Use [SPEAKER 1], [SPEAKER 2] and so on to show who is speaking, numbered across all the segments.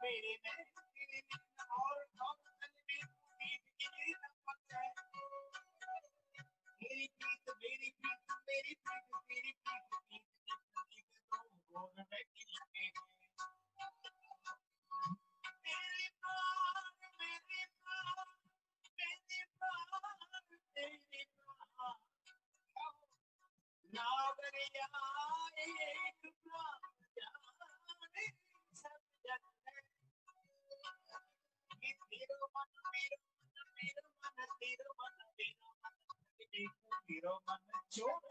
[SPEAKER 1] मेरे नैन तेरे नैन और नौतन में तू दीप की नमक है। मेरी प्रीत मेरी प्रीत मेरी प्रीत तेरी प्रीत प्रीत की प्रीत दो गोद में खिलते हैं। मेरे प्राण मेरे प्राण मेरे प्राण तेरे प्राण नावरिया एक प्राण जाने सब जग है। ये तेरो मन मेरो मन मेरो मन तेरो मन मेरो मन देखो तेरो मन छोड़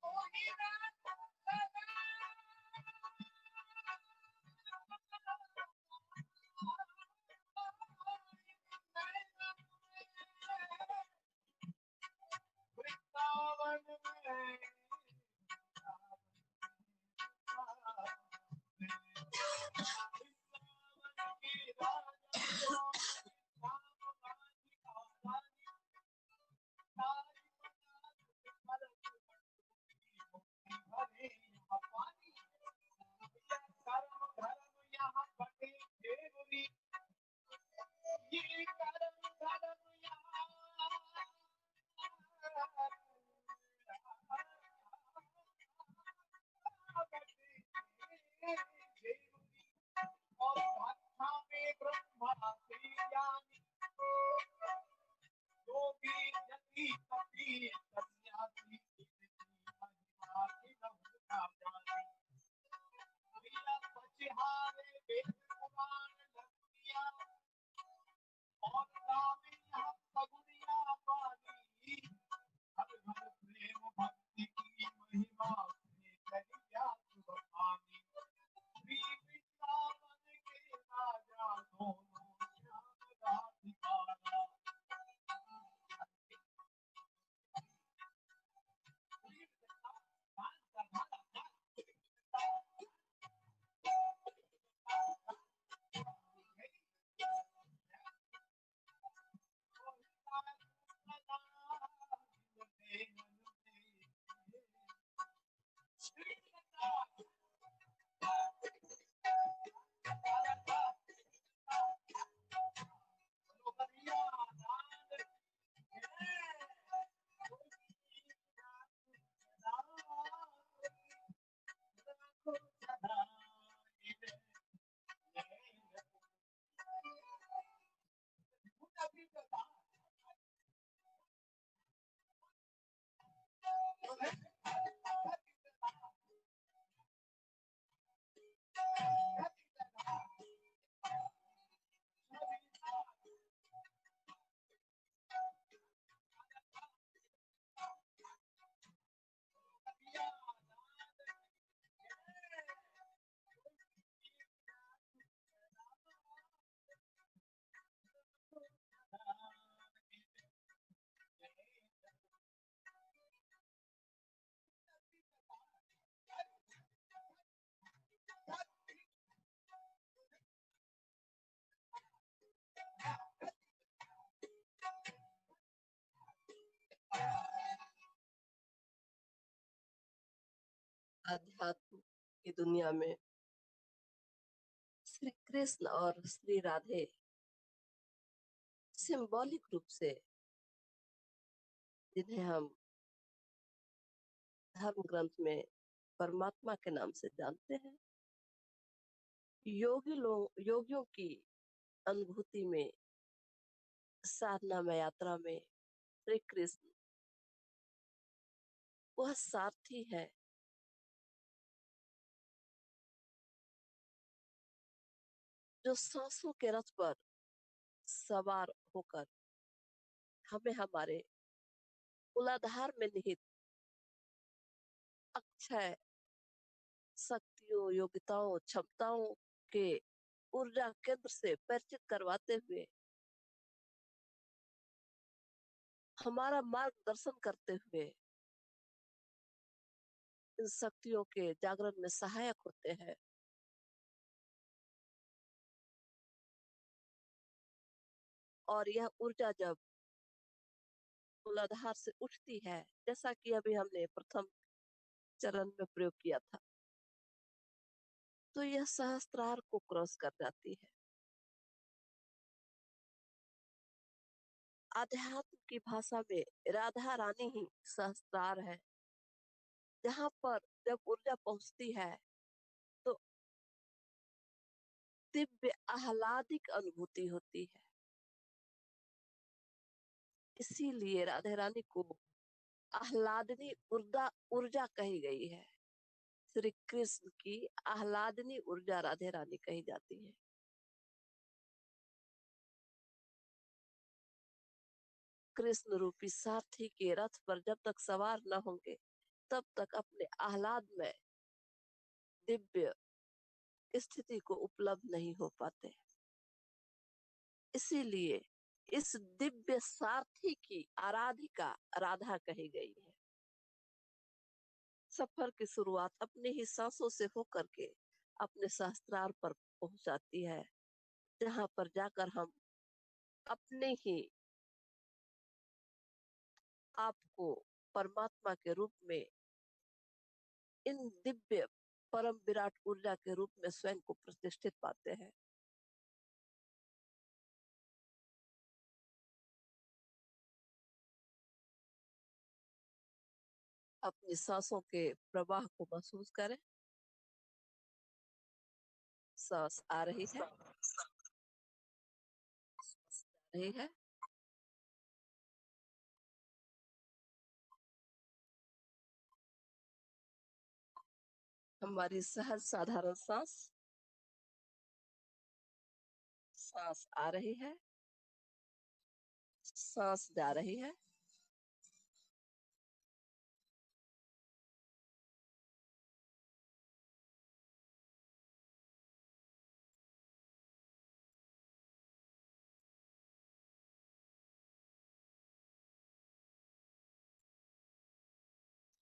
[SPEAKER 1] कोई रात वृंदावन में और भाषा में ब्रह्मा से ज्ञानी योगी जति तपी सन्यासी महिमा की नहुना जानी। भैया पछहारे वेद पुराण लखिया और गावे यहाँ पगुड़िया पानी। हर घर प्रेम भक्ति की महिमा सुने करिया सुख पानी। श्री वृंदावन के राजा दोनों श्याम राधिकारा।
[SPEAKER 2] अध्यात्म की दुनिया में श्री कृष्ण और श्री राधे सिंबॉलिक रूप से, जिन्हें हम धर्म ग्रंथ में परमात्मा के नाम से जानते हैं, योगियों की अनुभूति में, साधना में, यात्रा में श्री कृष्ण वह सारथी है जो सांसों के रथ पर सवार होकर हमें हमारे मूलाधार में निहित अक्षय शक्तियों, योग्यताओं, क्षमताओं के ऊर्जा केंद्र से परिचित करवाते हुए, हमारा मार्गदर्शन करते हुए इन शक्तियों के जागरण में सहायक होते हैं। और यह ऊर्जा जब मूलाधार से उठती है, जैसा कि अभी हमने प्रथम चरण में प्रयोग किया था, तो यह सहस्त्रार को क्रॉस कर जाती है। आध्यात्म की भाषा में राधा रानी ही सहस्त्रार है, जहां पर जब ऊर्जा पहुंचती है तो दिव्य आह्लादिक अनुभूति होती है। इसीलिए राधे रानी को आह्लादनी ऊर्जा ऊर्जा कही गई है। श्री कृष्ण की आह्लादनी ऊर्जा राधे रानी कही जाती है। कृष्ण रूपी सारथी के रथ पर जब तक सवार न होंगे तब तक अपने आह्लाद में दिव्य स्थिति को उपलब्ध नहीं हो पाते। इसीलिए इस दिव्य सारथी की आराधिका राधा कही गई है। सफर की शुरुआत अपने ही सांसों से होकर के अपने सहस्त्रार पर पहुंचाती है, जहां पर जाकर हम अपने ही आपको परमात्मा के रूप में, इन दिव्य परम विराट ऊर्जा के रूप में स्वयं को प्रतिष्ठित पाते हैं। अपनी सांसों के प्रवाह को महसूस करें। सांस आ रही है, रही है, हमारी सहज साधारण सांस, सांस आ रही है, सांस जा रही है,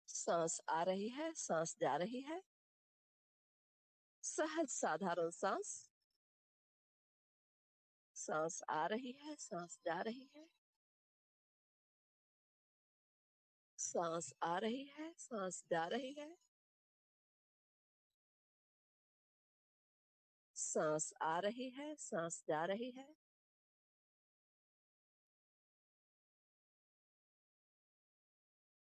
[SPEAKER 2] सांस आ रही है, सांस जा रही है, सहज साधारण सांस, सांस आ रही है, सांस जा रही है, सांस आ रही है, सांस जा रही है, सांस आ रही है, सांस जा रही है,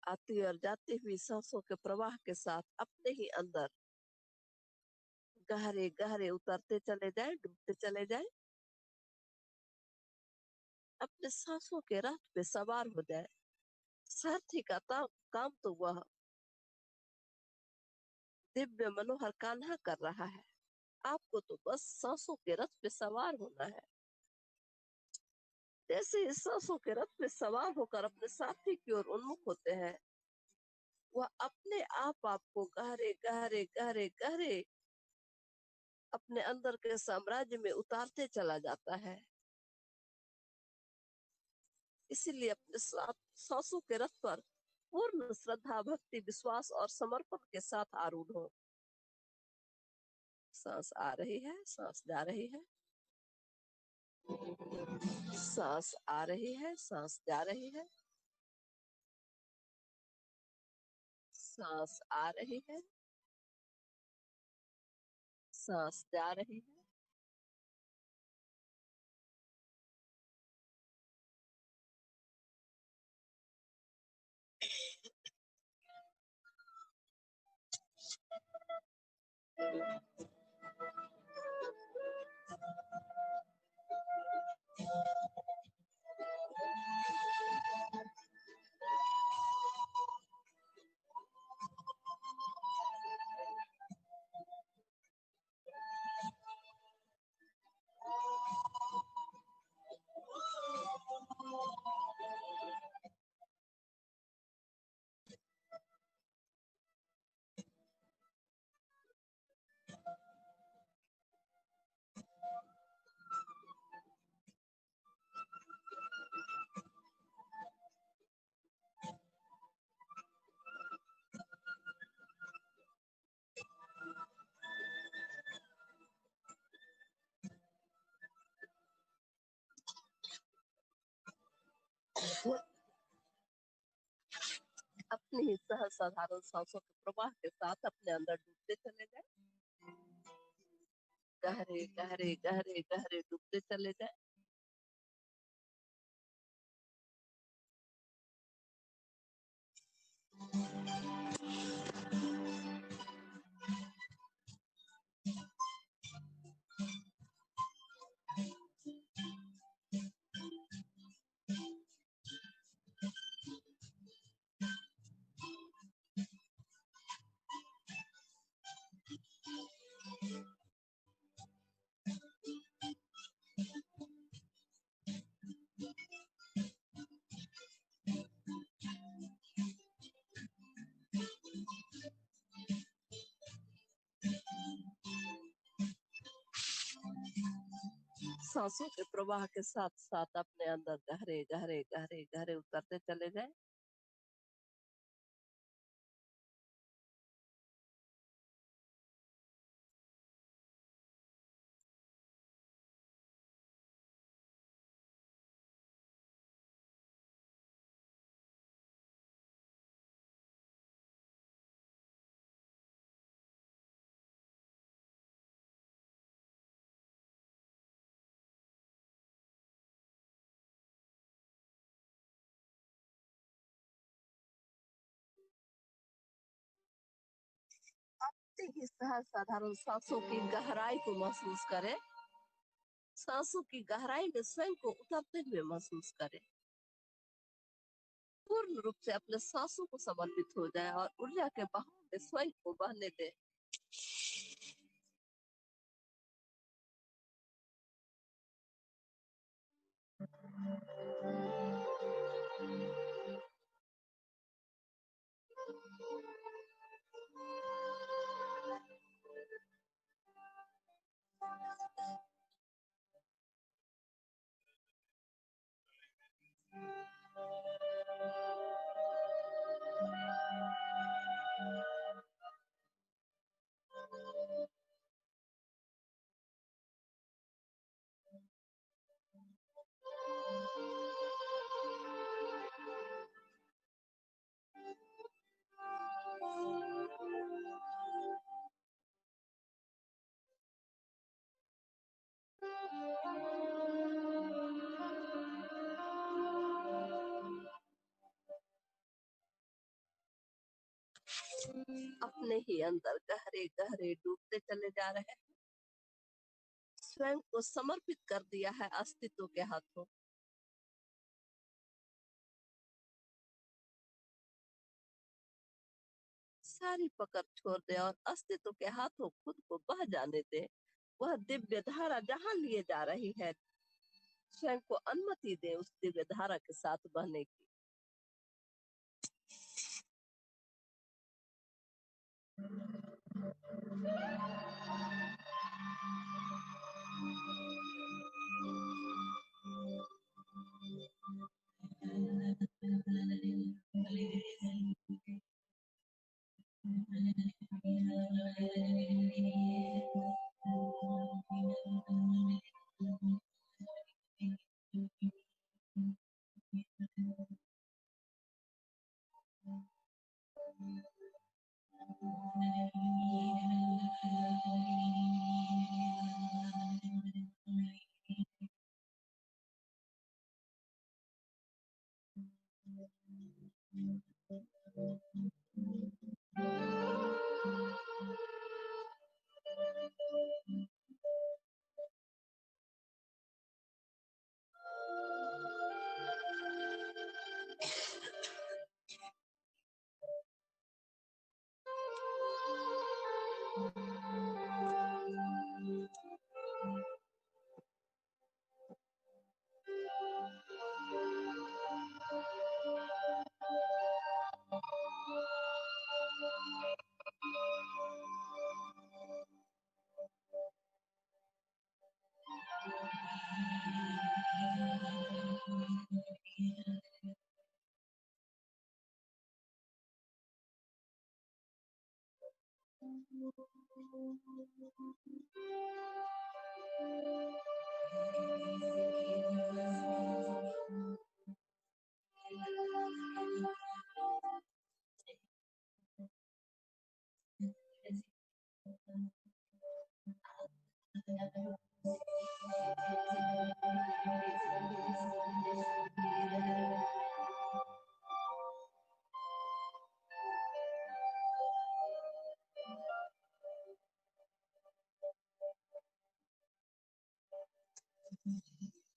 [SPEAKER 2] आती और जाती हुई सांसों के प्रवाह के साथ अपने ही अंदर गहरे गहरे उतरते चले जाएं, डूबते चले जाएं, अपने सांसों के रथ पे सवार हो जाए। सारथी का काम तो वह दिव्य मनोहर कान्हा कर रहा है, आपको तो बस सांसों के रथ पे सवार होना है। जैसे इस सांसों के रथ पे सवार होकर अपने साथी की ओर उन्मुख होते हैं, वह अपने आप आपको गहरे गहरे गहरे गहरे अपने अंदर के साम्राज्य में उतारते चला जाता है। इसीलिए अपने सांसों के रथ पर पूर्ण श्रद्धा, भक्ति, विश्वास और समर्पण के साथ आरूढ़ हो। सांस आ रही है, सांस जा रही है, सांस आ रही है, सांस जा रही है, सांस आ रही है, सांस जा रही है, अपनी ही सहज साधारण सांसों के प्रवाह के साथ अपने अंदर डूबते चले जाए। गहरे गहरे गहरे गहरे डूबते चले जाए। सांसों के प्रवाह के साथ साथ अपने अंदर गहरे गहरे गहरे गहरे उतरते चले जाए। अपने ही सहज साधारण सांसों की गहराई को महसूस करें। सांसों की गहराई में स्वयं को उतरते हुए महसूस करें। पूर्ण रूप से अपने सांसों को समर्पित हो जाए और ऊर्जा के बहाव में स्वयं को बहने दें। अपने ही अंदर गहरे गहरे डूबते चले जा रहे हैं। स्वयं को समर्पित कर दिया है अस्तित्व के हाथों। सारी पकड़ छोड़ दे और अस्तित्व के हाथों खुद को बह जाने दे। वह दिव्य धारा जहां लिए जा रही है, स्वयं को अनुमति दे उस दिव्य धारा के साथ बहने की।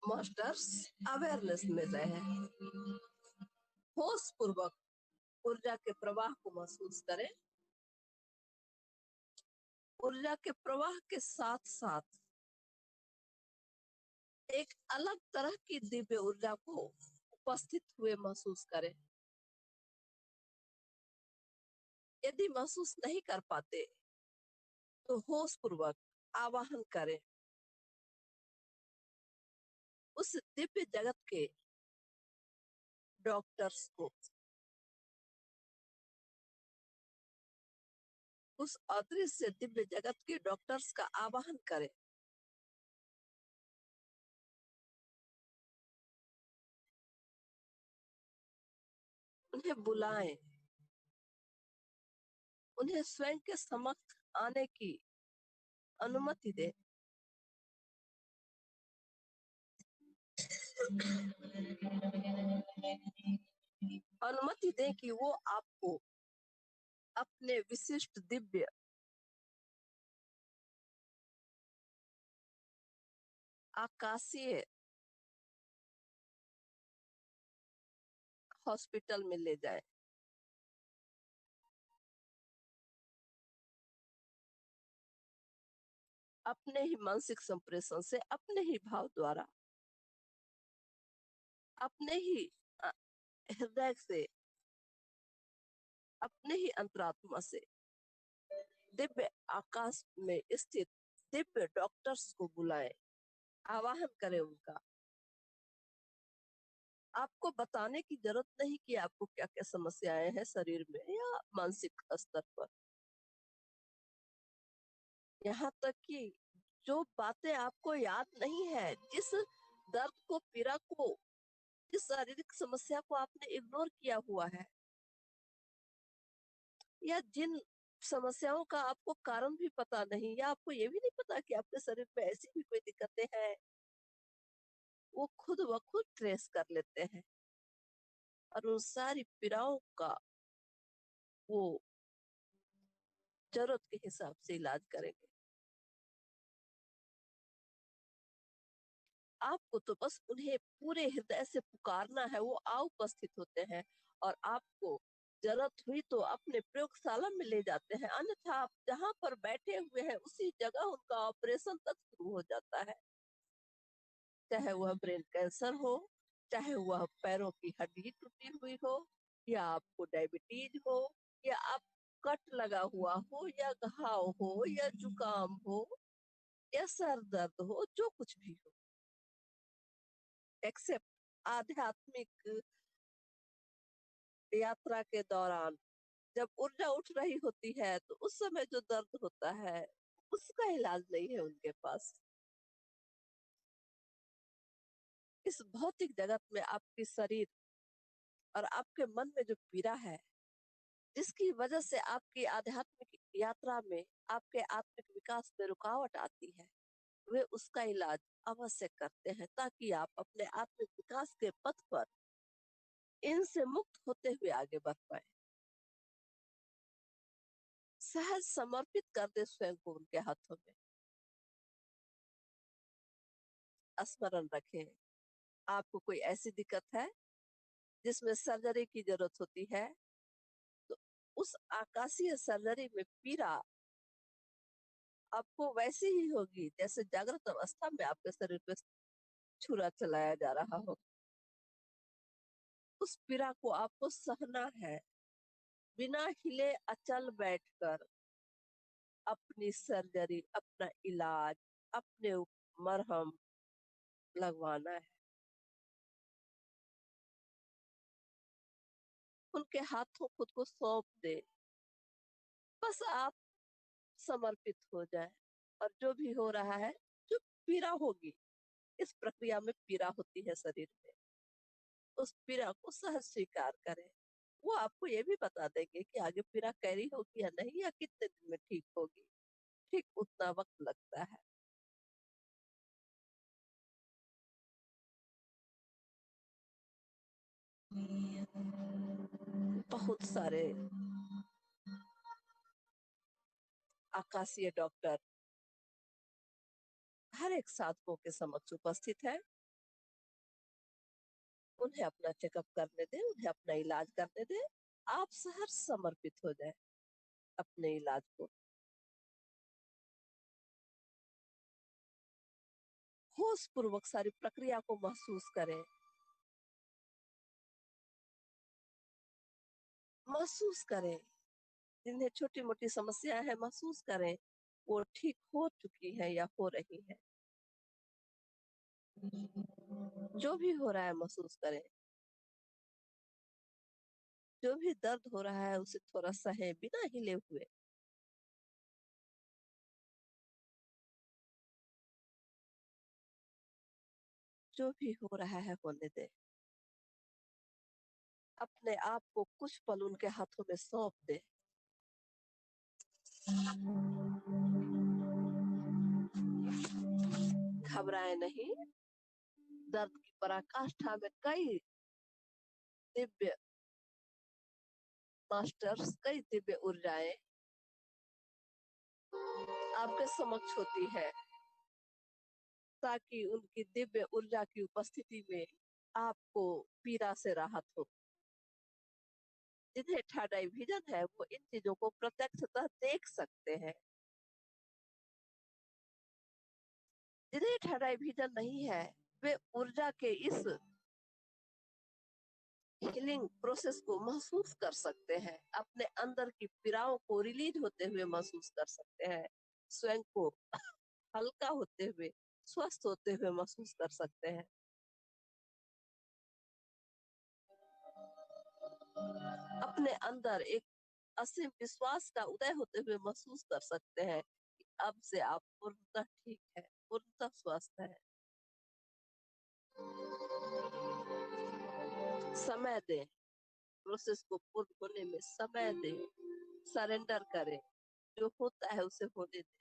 [SPEAKER 2] मास्टर्स अवेयरनेस में रहे, होश पूर्वक ऊर्जा के प्रवाह को महसूस करें। ऊर्जा के प्रवाह के साथ साथ एक अलग तरह की दिव्य ऊर्जा को उपस्थित हुए महसूस करें। यदि महसूस नहीं कर पाते तो होश पूर्वक आवाहन करें उस दिव्य जगत के डॉक्टर्स को, उस अदृश्य दिव्य जगत के डॉक्टर्स का आवाहन करें। उन्हें बुलाएं, उन्हें स्वयं के समक्ष आने की अनुमति दें। अनुमति दें कि वो आपको अपने विशिष्ट दिव्य आकाशीय हॉस्पिटल में ले जाए। अपने ही मानसिक संप्रेषण से, अपने ही भाव द्वारा, अपने ही हृदय से, अपने ही अंतरात्मा से दिव्य आकाश में स्थित दिव्य डॉक्टर्स को बुलाएं, आवाहन करें उनका। आपको बताने की जरूरत नहीं कि आपको क्या क्या समस्याएं हैं शरीर में या मानसिक स्तर पर। यहाँ तक कि जो बातें आपको याद नहीं है, जिस दर्द को, पीड़ा को, जिस शारीरिक समस्या को आपने इग्नोर किया हुआ है, या जिन समस्याओं का आपको कारण भी पता नहीं, या आपको ये भी नहीं पता कि आपके शरीर में ऐसी भी कोई दिक्कतें हैं, वो खुद ब खुद ट्रेस कर लेते हैं और उन सारी पीड़ाओं का वो जरूरत के हिसाब से इलाज करेंगे। आपको तो बस उन्हें पूरे हृदय से पुकारना है, वो आ उपस्थित होते हैं और आपको जरूरत हुई तो अपने प्रयोगशाला में ले जाते हैं, अन्यथा आप जहां पर बैठे हुए हैं उसी जगह उनका ऑपरेशन तक शुरू हो जाता है। चाहे वह ब्रेन कैंसर हो, चाहे वह पैरों की हड्डी टूटी हुई हो, या आपको डायबिटीज हो, या आप कट लगा हुआ हो, या घाव हो, या जुकाम हो, या सर दर्द हो, जो कुछ भी हो, एक्सेप्ट आध्यात्मिक यात्रा के दौरान जब ऊर्जा उठ रही होती है तो उस समय जो दर्द होता है उसका इलाज नहीं है उनके पास। इस भौतिक जगत में आपकी शरीर और आपके मन में जो पीड़ा है, जिसकी वजह से आपकी आध्यात्मिक यात्रा में, आपके आत्मिक विकास में रुकावट आती है, वे उसका इलाज अवश्य करते हैं ताकि आप अपने आत्मिक विकास के पथ पर इनसे मुक्त होते हुए आगे बढ़ पाए। सहज समर्पित कर दे स्वयं को उनके हाथों में। स्मरण रखें, आपको कोई ऐसी दिक्कत है जिसमें सर्जरी की जरूरत होती है, तो उस आकाशीय सर्जरी में पीड़ा आपको वैसी ही होगी जैसे जागृत अवस्था में आपके शरीर पे छुरा चलाया जा रहा हो। उस पीड़ा को आपको सहना है, बिना हिले अचल बैठकर अपनी सर्जरी, अपना इलाज, अपने मरहम लगवाना है। उनके हाथों खुद को सौंप दे, बस आप समर्पित हो जाए और जो भी हो रहा है, जो पीड़ा होगी, इस प्रक्रिया में पीड़ा होती है शरीर में, उस पीड़ा को सहज स्वीकार करें। वो आपको ये भी बता देंगे कि आगे पीड़ा कैरी होगी या नहीं, या कितने दिन में ठीक होगी। ठीक उतना वक्त लगता है। बहुत सारे आकाशीय डॉक्टर हर एक साधकों के समक्ष उपस्थित है। उन्हें अपना चेकअप करने दें, उन्हें अपना इलाज करने दें। आप सहर्ष समर्पित हो जाए अपने इलाज को। होश पूर्वक सारी प्रक्रिया को महसूस करें। महसूस करें, जिन्हें छोटी मोटी समस्याएं हैं महसूस करें, वो ठीक हो चुकी है या हो रही है। जो भी हो रहा है महसूस करें। जो भी दर्द हो रहा है उसे थोड़ा सहे बिना हिले हुए। जो भी हो रहा है होने दे। अपने आप को कुछ पल उनके हाथों में सौंप दे। घबराए नहीं। दर्द की पराकाष्ठा में कई दिव्य मास्टर्स, कई दिव्य ऊर्जाएं आपके समक्ष होती है, ताकि उनकी दिव्य ऊर्जा की उपस्थिति में आपको पीड़ा से राहत हो। जिन्हें थर्ड आई विजन है वो इन चीजों को प्रत्यक्षतः देख सकते हैं। जिन्हें थर्ड आई विजन नहीं है वे ऊर्जा के इस हीलिंग प्रोसेस को महसूस कर सकते हैं। अपने अंदर की पीड़ाओं को रिलीज होते हुए महसूस कर सकते हैं। स्वयं को हल्का होते हुए, स्वस्थ होते हुए महसूस कर सकते हैं। अपने अंदर एक असीम विश्वास का उदय होते हुए महसूस कर सकते हैं कि अब से आप पूर्णतः ठीक है, पूर्णतः स्वस्थ है। समय दें, प्रोसेस को पूर्ण होने में समय दें। सरेंडर करें, जो होता है उसे होने दें।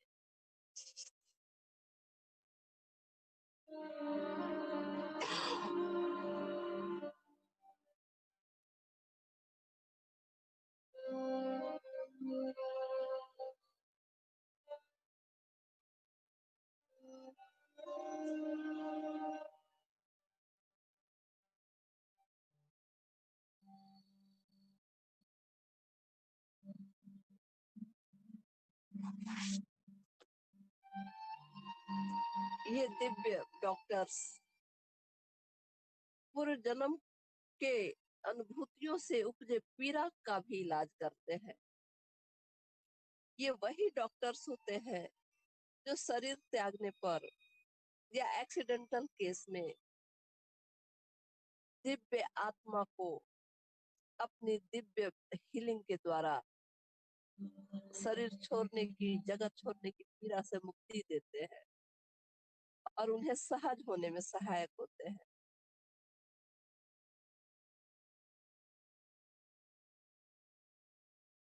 [SPEAKER 2] ये दिव्य डॉक्टर्स पूर्व जन्म के अनुभूतियों से उपजे पीड़ा का भी इलाज करते हैं। ये वही डॉक्टर्स होते हैं जो शरीर त्यागने पर या एक्सीडेंटल केस में दिव्य आत्मा को अपनी दिव्य हीलिंग के द्वारा शरीर छोड़ने की, जगत छोड़ने की पीड़ा से मुक्ति देते हैं और उन्हें सहज होने में सहायक होते हैं।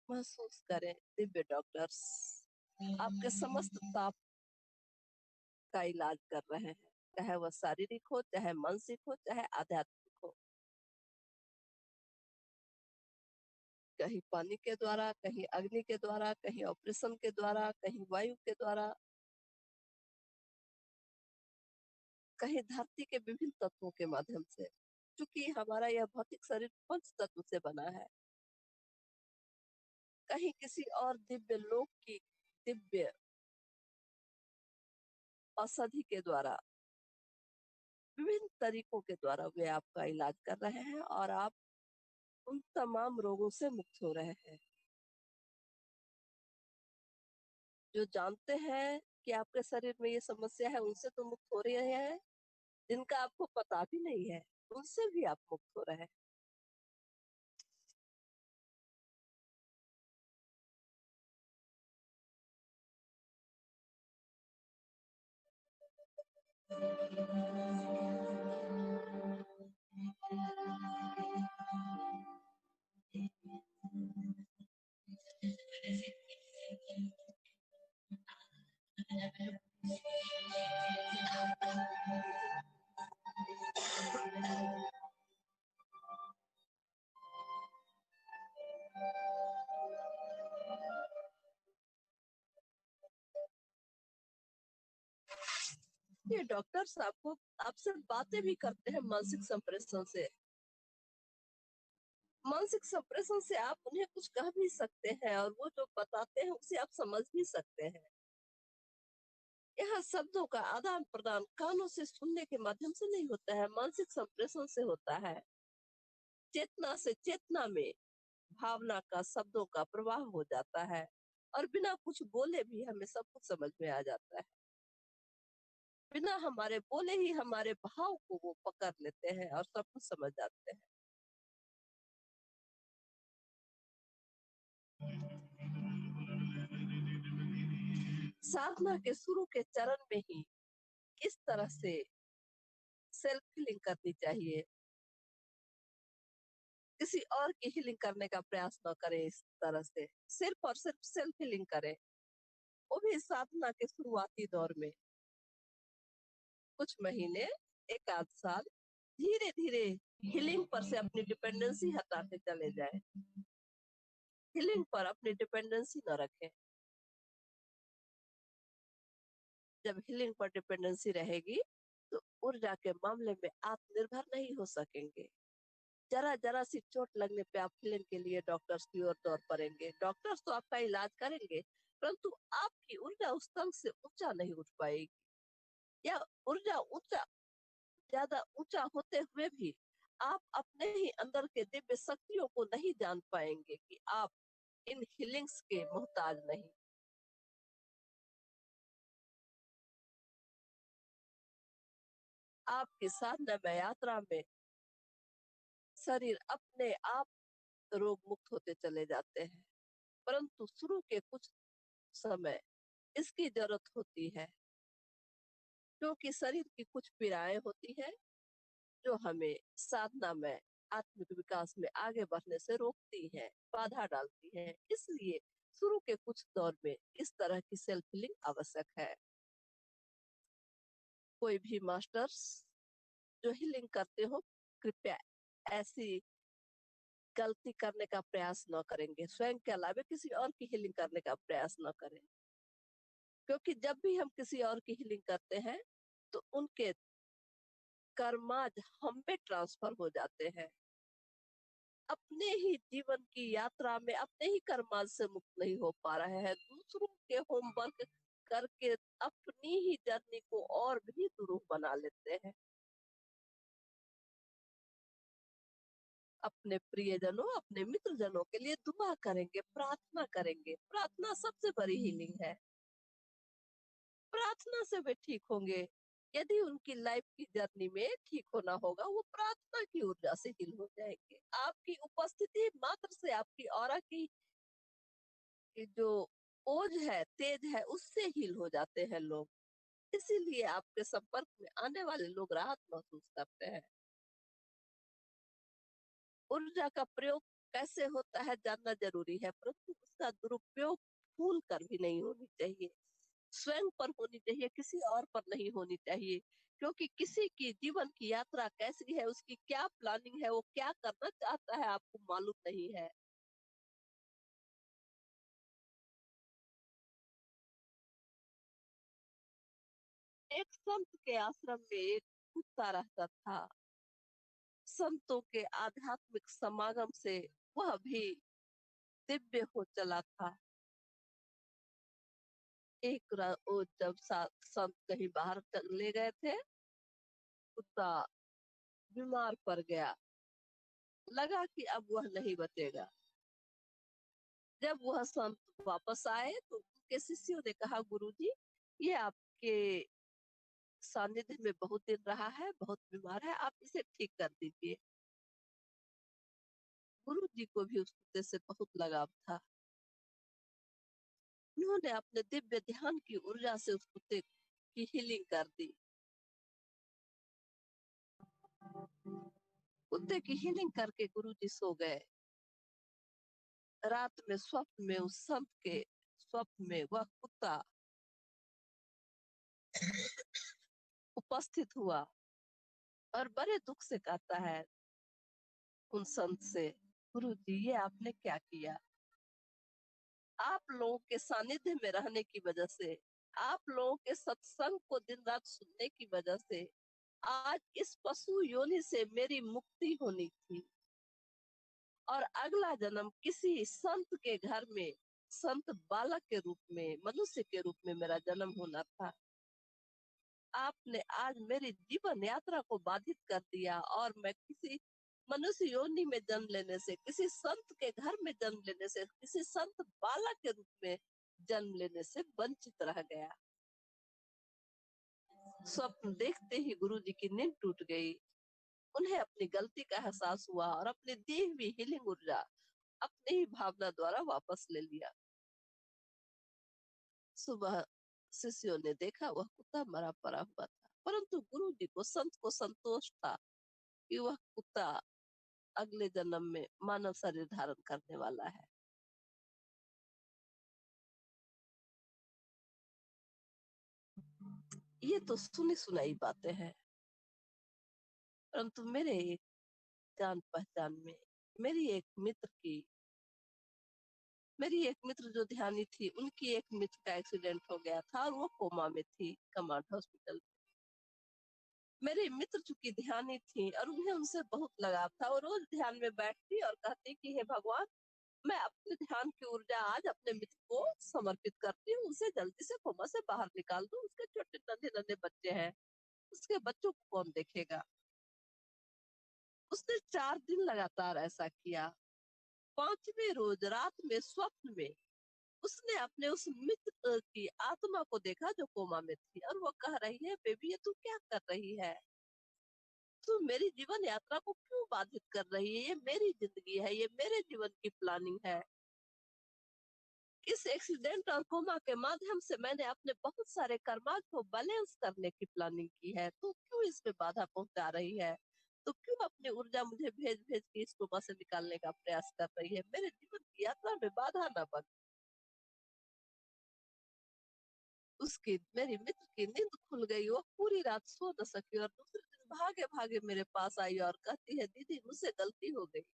[SPEAKER 2] महसूस करें दिव्य डॉक्टर्स आपके समस्त ताप का इलाज कर रहे हैं, चाहे वह शारीरिक हो, चाहे मानसिक हो, चाहे आध्यात्मिक हो। कहीं पानी के द्वारा, कहीं अग्नि के द्वारा, कहीं ऑपरेशन के द्वारा, कहीं वायु के द्वारा, कहीं धरती के विभिन्न तत्वों के माध्यम से। क्योंकि हमारा यह भौतिक शरीर पंच तत्व से बना है। कहीं किसी और दिव्य लोक की दिव्य औषधि के द्वारा, विभिन्न तरीकों के द्वारा वे आपका इलाज कर रहे हैं और आप उन तमाम रोगों से मुक्त हो रहे हैं। जो जानते हैं कि आपके शरीर में ये समस्या है उनसे तो मुक्त हो रहे हैं, जिनका आपको पता भी नहीं है उनसे भी आप मुक्त हो रहे हैं। ये डॉक्टर्स आपको आपसे बातें भी करते हैं मानसिक संप्रेषण से। मानसिक संप्रेषण से आप उन्हें कुछ कह भी सकते हैं और वो जो बताते हैं उसे आप समझ भी सकते हैं। यहाँ शब्दों का आदान प्रदान कानों से सुनने के माध्यम से नहीं होता है, मानसिक संप्रेषण से होता है। चेतना से चेतना में भावना का शब्दों का प्रवाह हो जाता है और बिना कुछ बोले भी हमें सब कुछ समझ में आ जाता है। बिना हमारे बोले ही हमारे भाव को वो पकड़ लेते हैं और सब कुछ समझ जाते हैं। साधना के शुरू के चरण में ही इस तरह से सेल्फ हीलिंग करनी चाहिए। किसी और की हीलिंग करने का प्रयास न करें, इस तरह से सिर्फ और सिर्फ सेल्फ हीलिंग करें, वो भी साधना के शुरुआती दौर में कुछ महीने, एक आध साल धीरे धीरे हीलिंग पर से अपनी डिपेंडेंसी हटाते चले जाएं। हीलिंग पर अपनी डिपेंडेंसी न रखें। जब हीलिंग पर डिपेंडेंसी रहेगी तो ऊर्जा के मामले में आत्मनिर्भर नहीं हो सकेंगे। जरा जरा सी चोट लगने पे आप हीलिंग के लिए डॉक्टर्स की ओर दौड़ पड़ेंगे। डॉक्टर्स तो आपका इलाज करेंगे, परंतु आपकी ऊर्जा उस तल से ऊंचा नहीं उठ पाएगी, या ऊर्जा ऊंचा ज्यादा ऊंचा होते हुए भी आप अपने ही अंदर के दिव्य शक्तियों को नहीं जान पाएंगे कि आप इन हीलिंग्स के मोहताज नहीं। आपकी साधना यात्रा में शरीर अपने आप रोग मुक्त होते चले जाते हैं, परंतु शुरू के कुछ समय इसकी जरूरत होती है, क्योंकि शरीर की कुछ पीड़ाएं होती है जो हमें साधना में आत्मिक विकास में आगे बढ़ने से रोकती हैं, बाधा डालती हैं। इसलिए शुरू के कुछ दौर में इस तरह की सेल्फ हीलिंग आवश्यक है। कोई भी मास्टर्स जो हीलिंग करते हो, कृपया ऐसी गलती करने का प्रयास न करेंगे, स्वयं के अलावा किसी और की हीलिंग करने का प्रयास न करें, क्योंकि जब भी हम किसी और की हीलिंग करते हैं तो उनके कर्माज हम पे ट्रांसफर हो जाते हैं। अपने ही जीवन की यात्रा में अपने ही कर्माज से मुक्त नहीं हो पा रहे हैं, दूसरों के होमवर्क करके अपनी ही जर्नी को और भी दुरूह बना लेते हैं। अपने प्रियजनों, अपने मित्रजनों के लिए दुआ करेंगे, प्रार्थना करेंगे। प्रार्थना सबसे बड़ी हीलिंग है। प्रार्थना से वे ठीक होंगे। यदि उनकी लाइफ की जर्नी में ठीक होना होगा, वो प्रार्थना की ऊर्जा से हील हो जाएंगे। आपकी उपस्थिति मात्र से, आपकी ऑरा की जो ओज है, तेज है, उससे हील हो जाते हैं लोग। इसीलिए आपके संपर्क में आने वाले लोग राहत महसूस करते हैं। ऊर्जा का प्रयोग कैसे होता है जानना जरूरी है, परंतु उसका दुरुपयोग भूल कर भी नहीं होनी चाहिए। स्वयं पर होनी चाहिए, किसी और पर नहीं होनी चाहिए, क्योंकि किसी की जीवन की यात्रा कैसी है, उसकी क्या प्लानिंग है, वो क्या करना चाहता है, आपको मालूम नहीं है। एक संत के आश्रम में एक कुत्ता रहता था। संतों के आध्यात्मिक समागम से वह भी दिव्य हो चला था। वो जब संत कहीं बाहर ले गए थे, कुत्ता बीमार पड़ गया, लगा कि अब वह नहीं बचेगा। जब वह संत वापस आए तो उनके शिष्यों ने कहा, गुरुजी, ये आपके सानिध्य में बहुत दिन रहा है, बहुत बीमार है, आप इसे ठीक कर दीजिए। गुरु जी को भी उस कुत्ते से बहुत लगाव था। उन्होंने अपने दिव्य ध्यान की ऊर्जा से उस कुत्ते की हीलिंग कर दी। कुत्ते की हीलिंग करके गुरु जी सो गए। रात में स्वप्न में उस संत के स्वप्न में वह कुत्ता उपस्थित हुआ और बड़े दुख से कहता है उन संत से, गुरु जी, ये आपने क्या किया? आप लोगों के सानिध्य में रहने की वजह से आप लोगों के सत्संग को दिन रात सुनने की वजह से आज इस पशु योनि से मेरी मुक्ति होनी थी और अगला जन्म किसी संत के घर में संत बालक के रूप में, मनुष्य के रूप में मेरा जन्म होना था। आपने आज मेरी जीवन यात्रा को बाधित कर दिया और मैं किसी मनुष्य योनि में जन्म लेने से, किसी संत के घर में जन्म लेने से, किसी संत बालक के रूप में जन्म लेने से वंचित रह गया। स्वप्न देखते ही गुरुजी की नींद टूट गई। उन्हें अपनी गलती का एहसास हुआ और अपनी दी हुई हीलिंग ऊर्जा अपनी ही भावना द्वारा वापस ले लिया। सुबह शिष्यों ने देखा वह कुत्ता मरा पड़ा हुआ था, परंतु गुरुजी को संत को संतोष था कि वह कुत्ता अगले जन्म में मानव शरीर धारण करने वाला है। ये तो सुनी सुनाई बातें हैं, परंतु मेरे एक जान पहचान में मेरी एक मित्र जो ध्यानी थी, उनकी एक मित्र का एक्सीडेंट हो गया था और वो कोमा में थी कमांड हॉस्पिटल। मेरी मित्र चूंकि ध्यानी थी और उन्हें उनसे बहुत लगाव था और रोज ध्यान में बैठती और कहती कि हे भगवान, मैं अपने ध्यान की ऊर्जा आज अपने मित्र को समर्पित करती हूँ, उसे जल्दी से कोमा से बाहर निकाल दो, उसके छोटे नन्हे नन्हे बच्चे हैं, उसके बच्चों को कौन देखेगा। उसने 4 दिन लगातार ऐसा किया। 5वें रोज रात में स्वप्न में उसने अपने उस मित्र की आत्मा को देखा जो कोमा में थी और वो कह रही है, बेबी ये तू क्या कर रही है, तू मेरी जीवन यात्रा को क्यों बाधित कर रही है, ये मेरी जिंदगी है, ये मेरे जीवन की प्लानिंग है। इस एक्सीडेंट और कोमा के माध्यम से मैंने अपने बहुत सारे कर्माज को बैलेंस करने की प्लानिंग की है, तू क्यों इसमें बाधा पहुंचा रही है, तो क्यों अपनी ऊर्जा मुझे भेज भेज के इस कोमा से निकालने का प्रयास कर रही है, मेरे जीवन की यात्रा में बाधा न बन। उसकी मेरी मित्र की नींद खुल गई, वो पूरी रात सो न सकी और दूसरे दिन भागे भागे मेरे पास आई और कहती है, दीदी मुझसे गलती हो गई,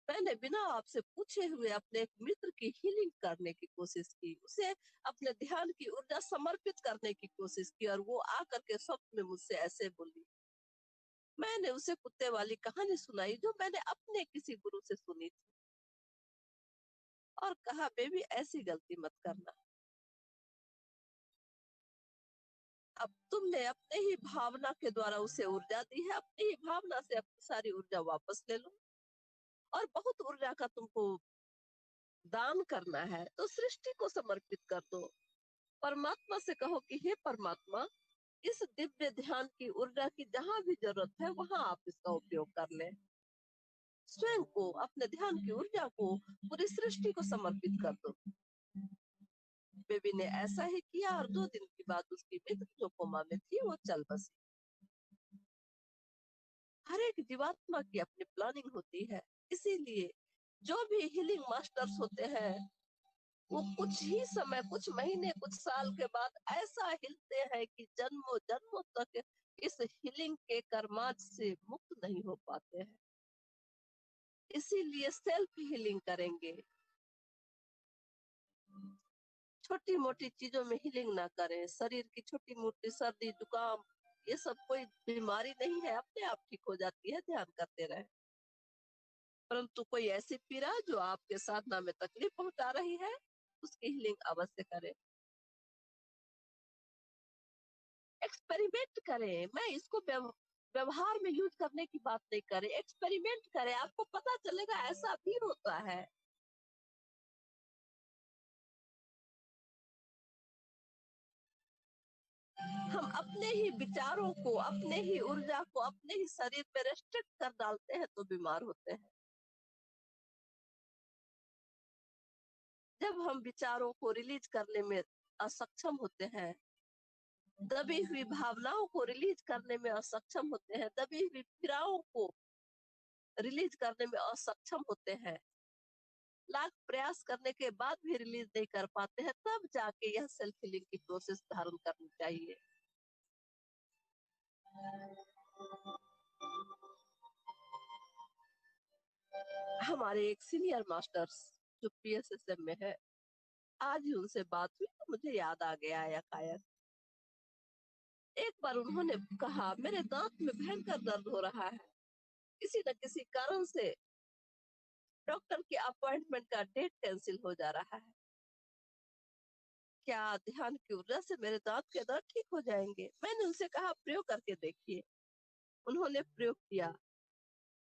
[SPEAKER 2] मैंने बिना आपसे पूछे हुए अपने एक मित्र की हीलिंग करने की कोशिश की, उसे अपने ध्यान की ऊर्जा समर्पित करने की कोशिश की और वो आकर के स्वप्न में मुझसे ऐसे बोली। मैंने उसे कुत्ते वाली कहानी सुनाई जो मैंने अपने किसी गुरु से सुनी थी और कहा, बेबी ऐसी गलती मत करना, अब तुमने अपने ही भावना के द्वारा उसे ऊर्जा दी है, अपनी ही भावना से अपनी सारी ऊर्जा वापस ले लो और बहुत ऊर्जा का तुमको दान करना है तो सृष्टि को समर्पित कर दो। परमात्मा से कहो कि हे परमात्मा, इस दिव्य ध्यान की ऊर्जा की जहां भी जरूरत है वहां आप इसका उपयोग कर लें। स्वयं को, अपने ध्यान की ऊर्जा को पूरी सृष्टि को समर्पित कर दो। बेबी ने ऐसा ही किया और 2 दिन के बाद उसकी मित्र जो कोमा में थी वो चल बसी। हर एक जीवात्मा की अपनी प्लानिंग होती है, इसीलिए जो भी हीलिंग मास्टर्स होते हैं वो कुछ ही समय, कुछ महीने, कुछ साल के बाद ऐसा हिलते हैं कि जन्मों जन्मों तक इस हीलिंग के कर्माज से मुक्त नहीं हो पाते हैं। इसीलिए सेल्फ हीलिंग करेंगे, छोटी मोटी चीजों में हीलिंग ना करें। शरीर की छोटी मोटी सर्दी जुकाम ये सब कोई बीमारी नहीं है, अपने आप ठीक हो जाती है, ध्यान करते रहे। परंतु कोई ऐसी पीड़ा जो आपके साधना में तकलीफ पहुंचा रही है, उसकी हीलिंग अवश्य करें। एक्सपेरिमेंट करें, मैं इसको व्यवहार में यूज करने की बात नहीं कर रही, एक्सपेरिमेंट करें, आपको पता चलेगा ऐसा भी होता है। हम अपने ही विचारों को, अपने ही ऊर्जा को अपने ही शरीर पे रेस्ट्रिक्ट कर डालते हैं तो बीमार होते हैं। जब हम विचारों को रिलीज करने में असक्षम होते हैं, दबी हुई भावनाओं को रिलीज करने में असक्षम होते हैं, दबी हुई पीड़ाओं को रिलीज करने में असक्षम होते हैं, लाख प्रयास करने के बाद भी रिलीज नहीं कर पाते हैं, तब जाके यह सेल्फ हीलिंग की प्रोसेस धारण करनी चाहिए। हमारे एक सीनियर मास्टर्स जो पीएसएसएम में है, आज ही उनसे बात हुई तो मुझे याद आ गया एकाएक। एक बार उन्होंने कहा, मेरे दांत में भयंकर दर्द हो रहा है, किसी न किसी कारण से डॉक्टर की अपॉइंटमेंट का डेट कैंसिल हो जा रहा है। क्या ध्यान की ऊर्जा से मेरे दांत के दर्द ठीक हो जाएंगे? मैंने उनसे कहा, प्रयोग करके देखिए। उन्होंने प्रयोग किया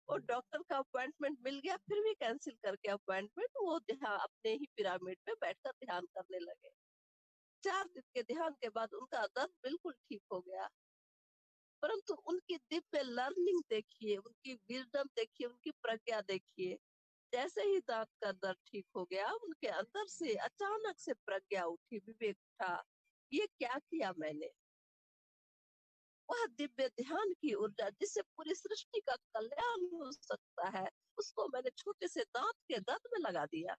[SPEAKER 2] और डॉक्टर का अपॉइंटमेंट मिल गया, फिर भी कैंसिल करके अपॉइंटमेंट, वो ध्यान अपने ही पिरामिड में बैठकर ध्यान करने लगे। 4 दिन के ध्यान के बाद उनका दर्द बिल्कुल ठीक हो गया। परंतु उनकी दिव्य लर्निंग देखिए, उनकी विजडम देखिए, उनकी प्रज्ञा देखिए। जैसे ही दांत का दर्द ठीक हो गया, उनके अंदर से अचानक से प्रज्ञा उठी, विवेक उठा। ये क्या किया मैंने? वह दिव्य ध्यान की ऊर्जा जिससे पूरी सृष्टि का कल्याण हो सकता है, उसको मैंने छोटे से दांत के दर्द में लगा दिया।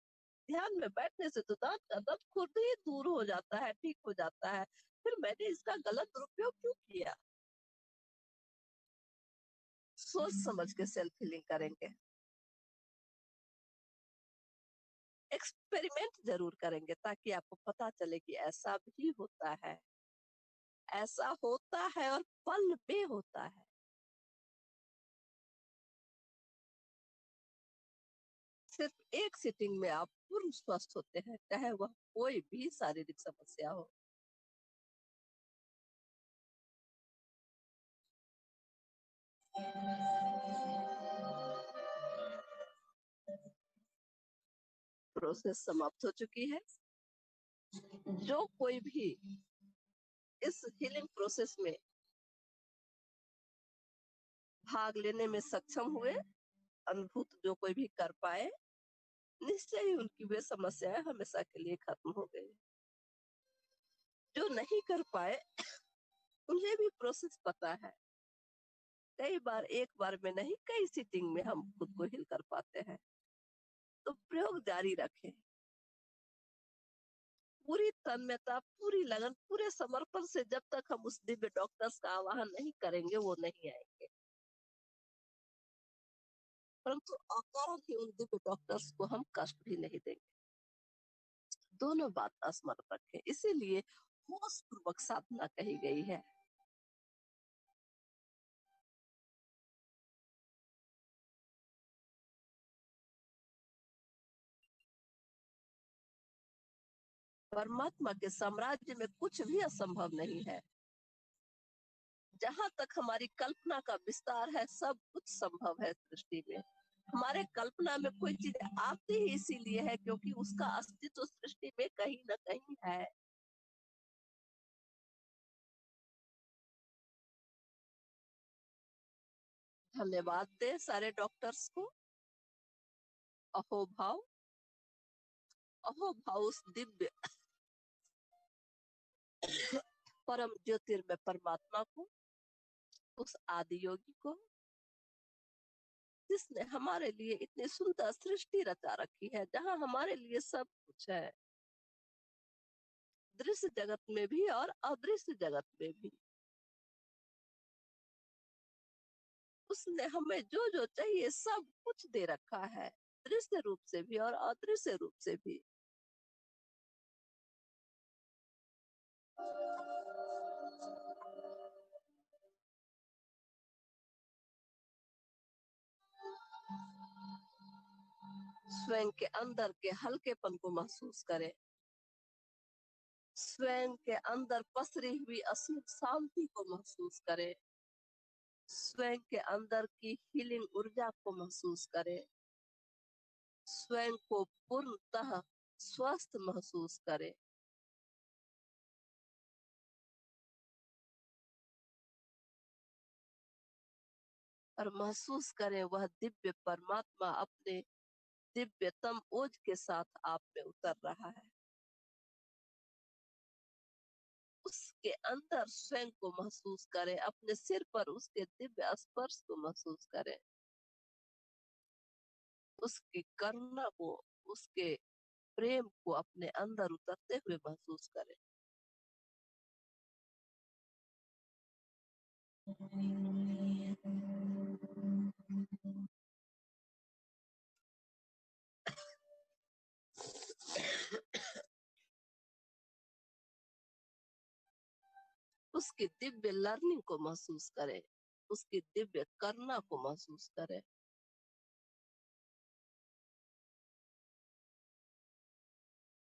[SPEAKER 2] ध्यान में बैठने से तो दांत का दर्द खुद ही दूर हो जाता है, ठीक हो जाता है। फिर मैंने इसका गलत दुरुपयोग क्यों किया? सोच समझ के सेल्फ हीलिंग करेंगे, एक्सपेरिमेंट जरूर करेंगे, ताकि आपको पता चले कि ऐसा भी होता है, ऐसा होता है और पल में होता है। सिर्फ एक सिटिंग में आप पूर्ण स्वस्थ होते हैं, चाहे वह कोई भी शारीरिक समस्या हो। प्रोसेस समाप्त हो चुकी है। जो कोई भी इस हीलिंग प्रोसेस में भाग लेने में सक्षम हुए, अनुभूत जो कोई भी कर पाए, निश्चय ही उनकी वे समस्याएं हमेशा के लिए खत्म हो गई। जो नहीं कर पाए, उन्हें भी प्रोसेस पता है। कई बार एक बार में नहीं, कई सिटिंग में हम खुद को हील कर पाते हैं। तो प्रयोग जारी रखें, पूरी तन्मयता, पूरी लगन, पूरे समर्पण से। जब तक हम उस दिव्य डॉक्टर्स का आवाहन नहीं करेंगे, वो नहीं आएंगे। परंतु अकारण ही उन दिव्य डॉक्टर्स को हम कष्ट भी नहीं देंगे। दोनों बात स्मरण रखें, इसीलिए होश पूर्वक साधना कही गई है। परमात्मा के साम्राज्य में कुछ भी असंभव नहीं है। जहां तक हमारी कल्पना का विस्तार है, सब कुछ संभव है सृष्टि में। हमारे कल्पना में कोई चीज आती ही इसीलिए है क्योंकि उसका अस्तित्व सृष्टि में कहीं ना कहीं है। धन्यवाद दे सारे डॉक्टर्स को। अहोभाव, अहोभाव उस दिव्य परम ज्योतिर्मय परमात्मा को, उस आदि योगी को, जिसने हमारे लिए इतनी सुंदर सृष्टि रचा रखी है, जहां हमारे लिए सब कुछ है, दृश्य जगत में भी और अदृश्य जगत में भी। उसने हमें जो जो चाहिए सब कुछ दे रखा है, दृश्य रूप से भी और अदृश्य रूप से भी। स्वयं के अंदर के हल्केपन को महसूस करें, स्वयं के अंदर पसरी हुई असीम शांति को महसूस करें, स्वयं के अंदर की हीलिंग ऊर्जा को महसूस करें, स्वयं को पूर्णतः स्वस्थ महसूस करें। और महसूस करें वह दिव्य परमात्मा अपने दिव्यतम ओज के साथ आप में उतर रहा है। उसके अंदर स्वयं को महसूस करें, अपने सिर पर उसके दिव्य स्पर्श को महसूस करें, उसकी करुणा को, उसके प्रेम को अपने अंदर उतरते हुए महसूस करें। उसकी दिव्य लर्निंग को महसूस करें, उसकी दिव्य करना को महसूस करें।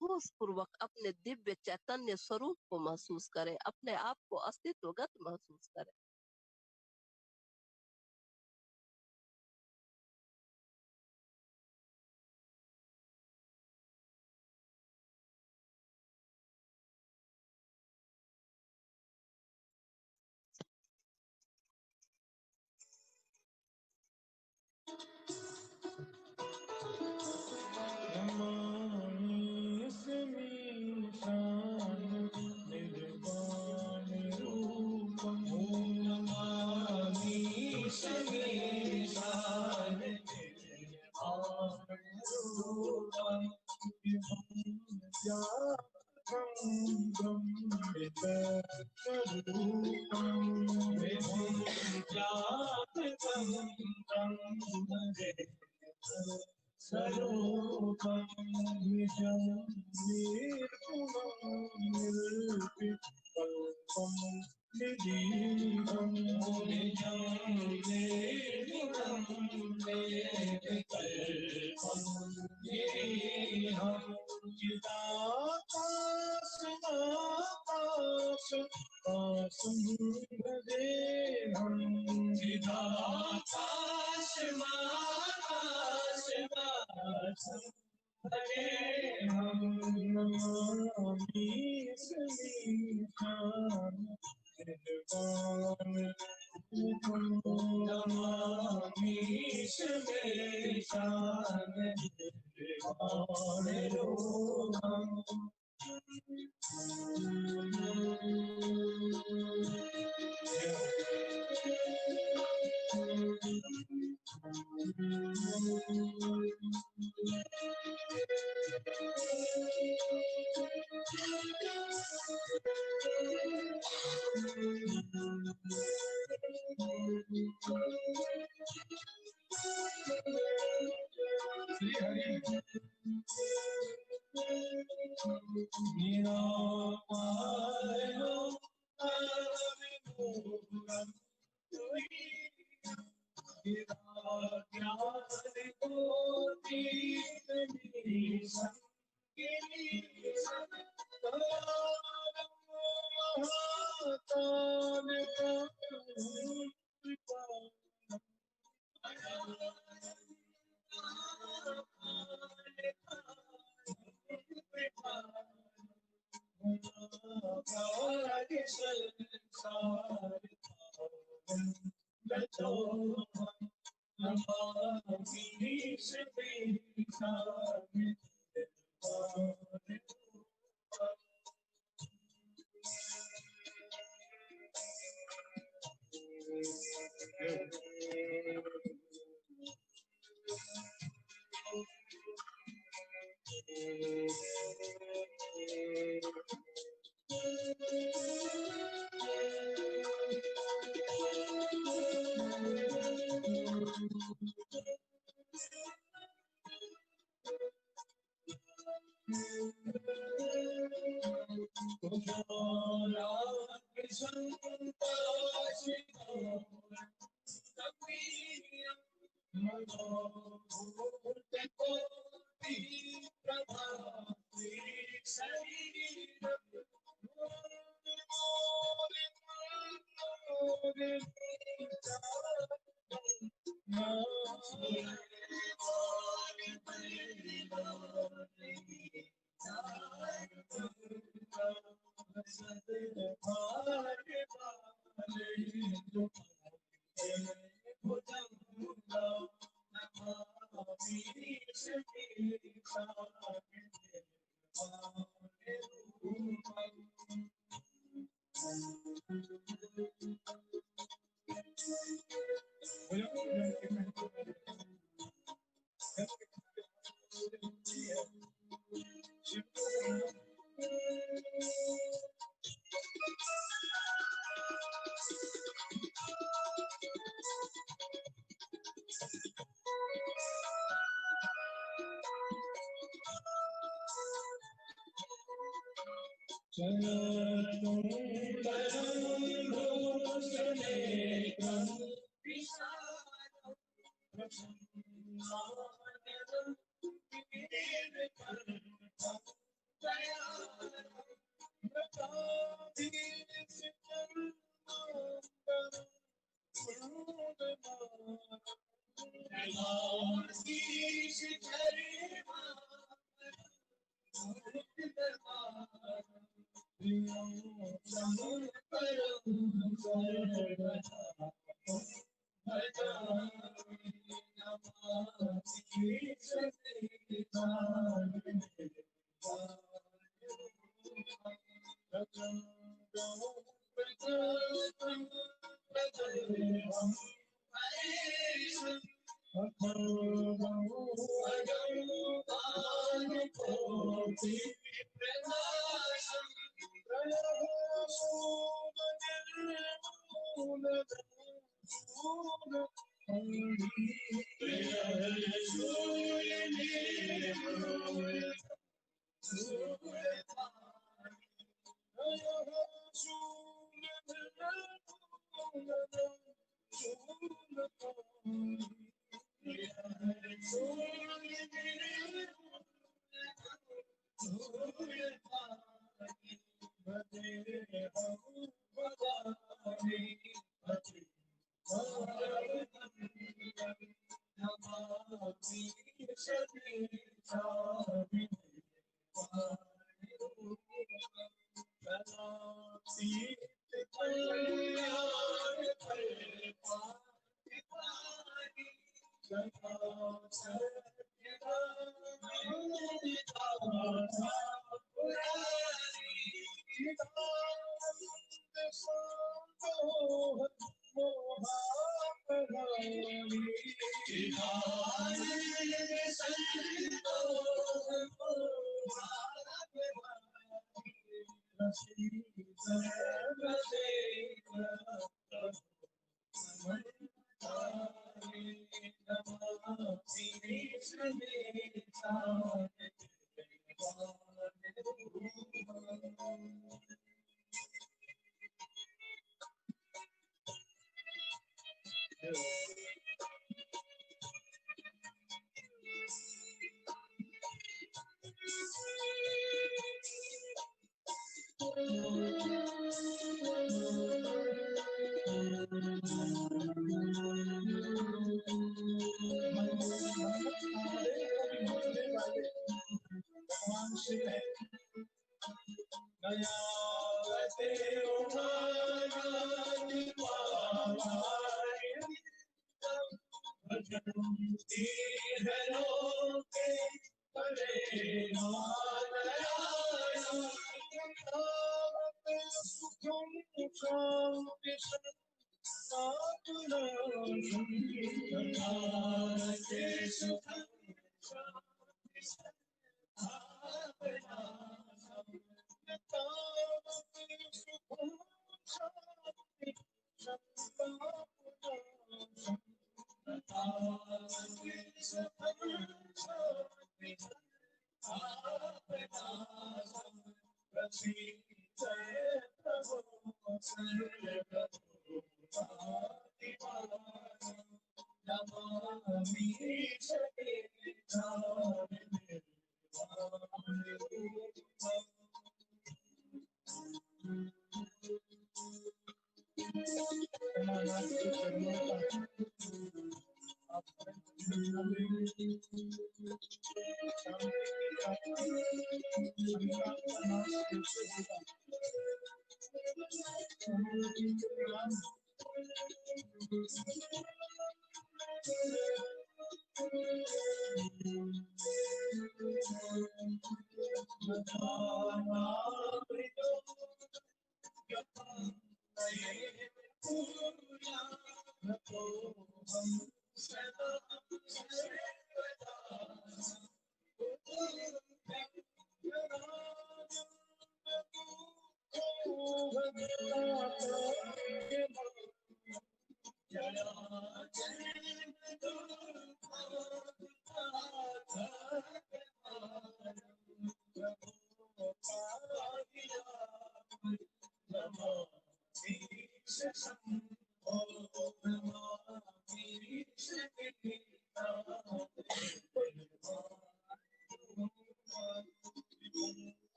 [SPEAKER 2] होश पूर्वक अपने दिव्य चैतन्य स्वरूप को महसूस करें, अपने आप को अस्तित्वगत महसूस करें।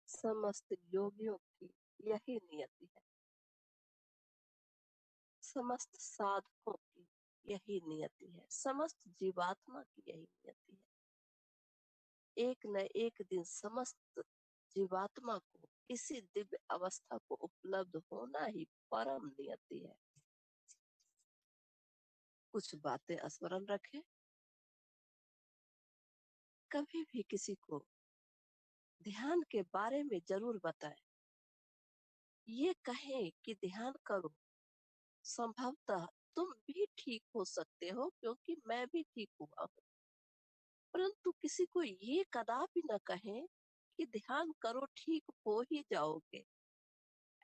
[SPEAKER 2] समस्त योगियों की यही नियति है, समस्त साधकों की यही नियति है, समस्त जीवात्मा की यही नियति है। एक न एक दिन समस्त जीवात्मा को इसी दिव्य अवस्था को उपलब्ध होना ही परम नियति है। कुछ बातें स्मरण रखें। कभी भी किसी को ध्यान के बारे में जरूर बताएं। ये कहें कि ध्यान करो, संभवतः तुम भी ठीक हो सकते हो क्योंकि मैं भी ठीक हुआ हूँ, परंतु किसी को ये कदापि न कहें कि ध्यान करो ठीक हो ही जाओगे।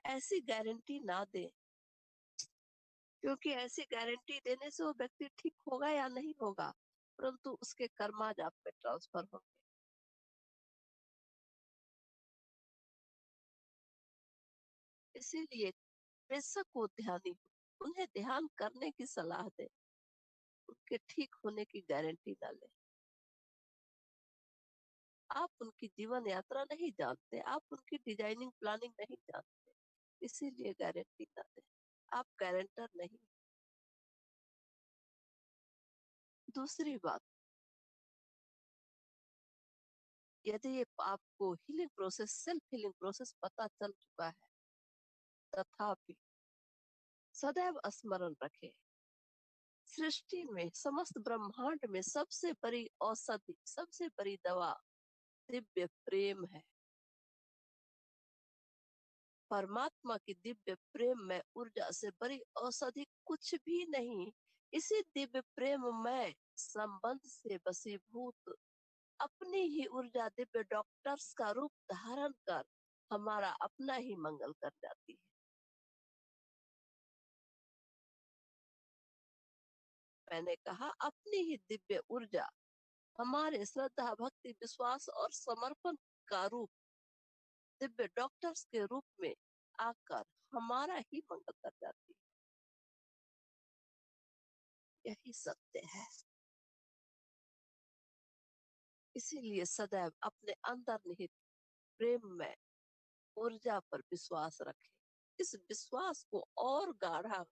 [SPEAKER 2] ऐसी गारंटी ना दें, क्योंकि ऐसी गारंटी देने से वो व्यक्ति ठीक होगा या नहीं होगा, परंतु उसके कर्माज आप पे ट्रांसफर होंगे। इसीलिए बेशक वो ध्यानी हो, उन्हें ध्यान करने की सलाह दें, उनके ठीक होने की गारंटी ना लें। आप उनकी जीवन यात्रा नहीं जानते, आप उनकी डिजाइनिंग प्लानिंग नहीं जानते, इसीलिए गारंटी ना दें। आप गारंटर नहीं। दूसरी बात, यदि आपको healing process, self healing process पता चल चुका है, तथापि सदैव स्मरण रखें, सृष्टि में, समस्त ब्रह्मांड में सबसे बड़ी औषधि, सबसे बड़ी दवा दिव्य प्रेम है। परमात्मा की दिव्य प्रेम में ऊर्जा से बड़ी औषधि कुछ भी नहीं। इसी दिव्य प्रेम में संबंध से वशीभूत अपनी ही ऊर्जा दिव्य डॉक्टर्स का रूप धारण कर हमारा अपना ही मंगल कर जाती है। मैंने कहा अपनी ही दिव्य ऊर्जा हमारे श्रद्धा, भक्ति, विश्वास और समर्पण का रूप दिव्य डॉक्टर्स के रूप में आकर हमारा ही मंगल कर जाती है। यही सत्य है। इसीलिए सदैव अपने अंदर निहित प्रेम में ऊर्जा पर विश्वास रखें। इस विश्वास को और गाढ़ा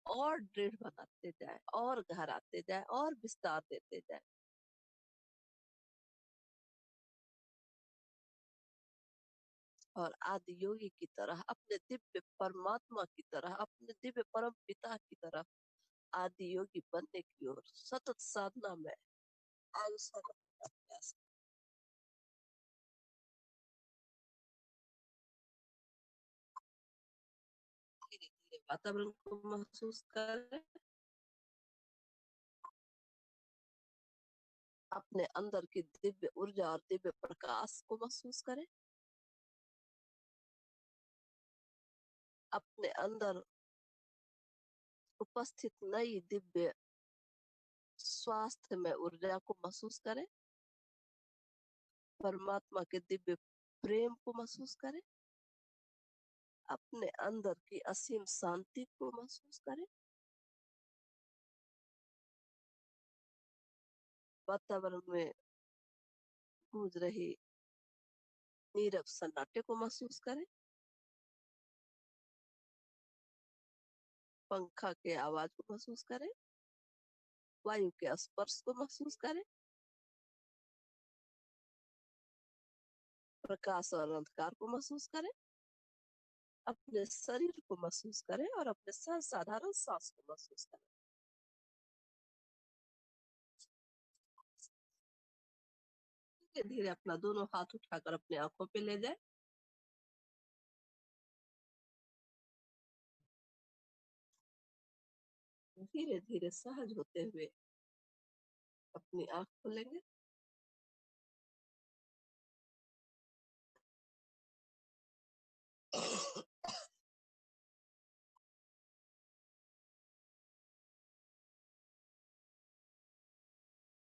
[SPEAKER 2] और दृढ़ बनाते जाए, और गहराते जाए, और विस्तार देते जाए। और आदि योगी की तरह, अपने दिव्य परमात्मा की तरह, अपने दिव्य परम पिता की तरह आदि योगी बनने की ओर सतत साधना में अग्रसर रहने का प्रयास। धीरे धीरे वातावरण को महसूस करें, अपने अंदर की दिव्य ऊर्जा और दिव्य प्रकाश को महसूस करें। अपने अंदर उपस्थित नई दिव्य स्वास्थ्य में ऊर्जा को महसूस करें। परमात्मा के दिव्य प्रेम को महसूस करें। अपने अंदर की असीम शांति को महसूस करें। वातावरण में गूंज रही नीरव सन्नाटे को महसूस करें। पंखा के आवाज को महसूस करें। वायु के स्पर्श को महसूस करें। प्रकाश और अंधकार को महसूस करें। अपने शरीर को महसूस करें और अपने साधारण सांस को महसूस करें। धीरे धीरे अपना दोनों हाथ उठाकर अपने आंखों पे ले जाए। धीरे धीरे सहज होते हुए अपनी आंख खोलेंगे।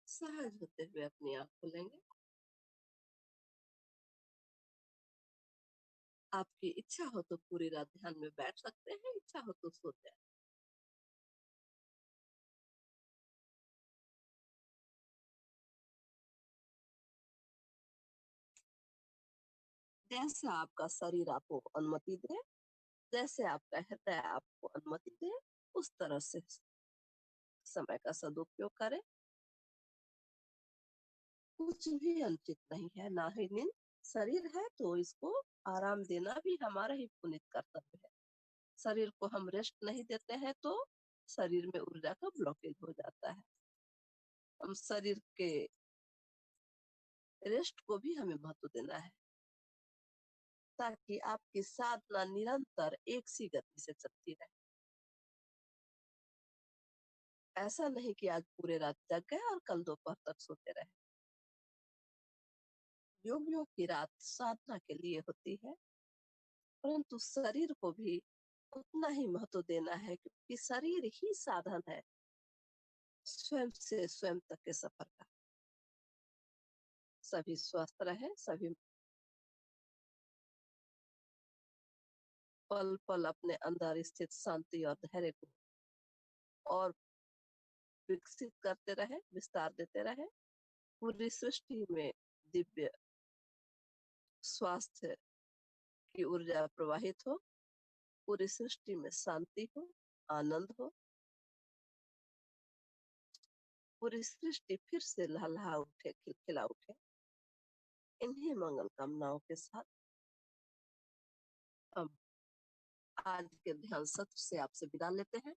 [SPEAKER 2] सहज होते हुए अपनी आंख खोलेंगे। आपकी इच्छा हो तो पूरी रात ध्यान में बैठ सकते हैं, इच्छा हो तो सो जाए। जैसे आपका शरीर आपको अनुमति दे, जैसे आपका हृदय आपको अनुमति दे, उस तरह से समय का सदुपयोग करें। कुछ भी अनुचित नहीं है, ना ही नींद। शरीर है तो इसको आराम देना भी हमारा ही पुनीत कर्तव्य है। शरीर को हम रेस्ट नहीं देते हैं तो शरीर में ऊर्जा का ब्लॉकेज हो जाता है। हम शरीर के रेस्ट को भी हमें महत्व देना है, ताकि आपकी साधना निरंतर एक सी गति से चलती रहे। ऐसा नहीं कि आज पूरे रात जग गए और कल दोपहर तक सोते रहे। योगियों की रात साधना के लिए होती है, परंतु शरीर को भी उतना ही महत्व देना है, क्योंकि शरीर ही साधन है स्वयं से स्वयं तक के सफर का। सभी स्वस्थ रहे, सभी पल पल अपने अंदर स्थित शांति और धैर्य को और विकसित करते रहे, विस्तार देते रहे। पूरी सृष्टि में दिव्य स्वास्थ्य की ऊर्जा प्रवाहित हो, पूरी सृष्टि में शांति हो, आनंद हो, पूरी सृष्टि फिर से लहलहा उठे, खिलखिला उठे। इन्हीं मंगल कामनाओं के साथ हम आज के ध्यान सत्र से आपसे विदा लेते हैं।